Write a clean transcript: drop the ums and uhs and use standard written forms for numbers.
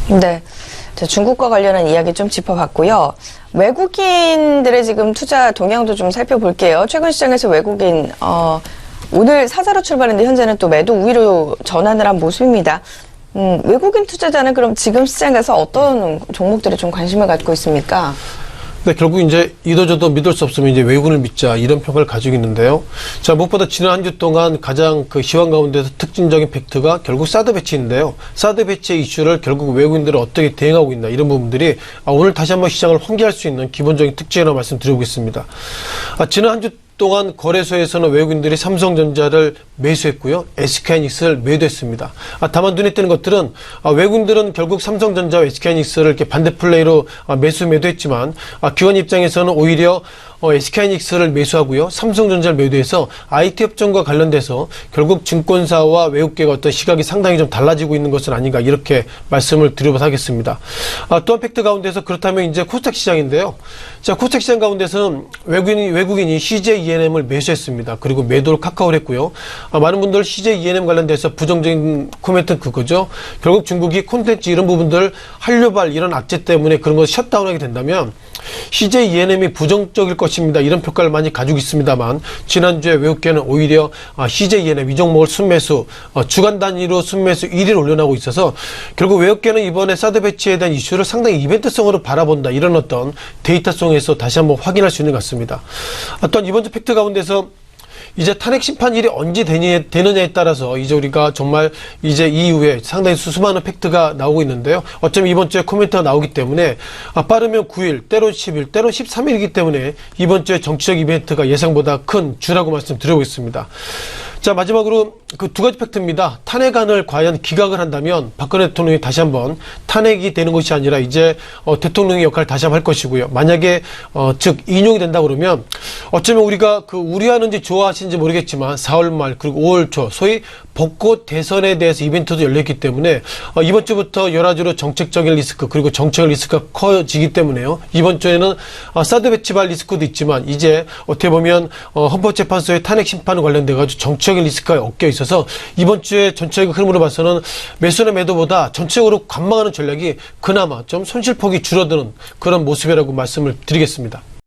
네. 자, 중국과 관련한 이야기 좀 짚어봤고요. 외국인들의 지금 투자 동향도 좀 살펴볼게요. 최근 시장에서 외국인, 오늘 사자로 출발했는데 현재는 또 매도 우위로 전환을 한 모습입니다. 외국인 투자자는 그럼 지금 시장에서 어떤 종목들에 좀 관심을 갖고 있습니까? 네, 결국 이제 이도저도 믿을 수 없으면 이제 외국인을 믿자 이런 평가를 가지고 있는데요. 자, 무엇보다 지난 한 주 동안 가장 그 시황 가운데서 특징적인 팩트가 결국 사드 배치인데요. 사드 배치의 이슈를 결국 외국인들은 어떻게 대응하고 있나 이런 부분들이 오늘 다시 한번 시장을 환기할 수 있는 기본적인 특징이라고 말씀드려보겠습니다. 지난 한 주 동안 거래소에서는 외국인들이 삼성전자를 매수했고요. SK하이닉스를 매도했습니다. 다만 눈에 띄는 것들은 외국인들은 결국 삼성전자와 SK하이닉스를 이렇게 반대 플레이로 매도했지만 기관 입장에서는 오히려 SK하이닉스를 매수하고요. 삼성전자를 매도해서 IT 업종과 관련돼서 결국 증권사와 외국계가 어떤 시각이 상당히 좀 달라지고 있는 것은 아닌가 이렇게 말씀을 드려보도록 하겠습니다. 또한 팩트 가운데서 그렇다면 이제 코스닥 시장인데요. 자, 코스닥 시장 가운데서는 외국인이 CJ-ENM을 매수했습니다. 그리고 매도를 카카오를 했고요. 많은 분들 CJ-ENM 관련돼서 부정적인 코멘트는 그거죠. 결국 중국이 콘텐츠 이런 부분들 한류발 이런 악재 때문에 그런 것을 셧다운하게 된다면 CJ-ENM이 부정적일 것입니다. 이런 평가를 많이 가지고 있습니다만 지난주에 외국계는 오히려 CJ-ENM 이 종목을 순매수 주간 단위로 순매수 1위를 올려나오고 있어서 결국 외국계는 이번에 사드 배치에 대한 이슈를 상당히 이벤트성으로 바라본다. 이런 어떤 데이터성에서 다시 한번 확인할 수 있는 것 같습니다. 또한 이번 주 팩트 가운데서 이제 탄핵 심판일이 언제 되느냐에 따라서 이제 우리가 정말 이제 이후에 상당히 수많은 팩트가 나오고 있는데요. 어쩌면 이번 주에 코멘트가 나오기 때문에 빠르면 9일, 때론 10일, 때론 13일이기 때문에 이번 주에 정치적 이벤트가 예상보다 큰 주라고 말씀드려보겠습니다. 자, 마지막으로 그 두 가지 팩트입니다. 탄핵안을 과연 기각을 한다면 박근혜 대통령이 다시 한번 탄핵이 되는 것이 아니라 이제 대통령의 역할을 다시 한번 할 것이고요. 만약에 즉 인용이 된다 그러면 어쩌면 우리가 그 우려하는지 좋아하시는지 모르겠지만 4월 말 그리고 5월 초 소위 벚꽃 대선에 대해서 이벤트도 열렸기 때문에 이번 주부터 여러 가지로 정책적인 리스크 그리고 정책의 리스크가 커지기 때문에요. 이번 주에는 사드 배치발 리스크도 있지만 이제 어떻게 보면 헌법재판소의 탄핵 심판과 관련돼 가지고 정치적인 리스크가 엮여 있어서 이번 주에 전체적인 흐름으로 봐서는 매수나 매도보다 전체적으로 관망하는 전략이 그나마 좀 손실폭이 줄어드는 그런 모습이라고 말씀을 드리겠습니다.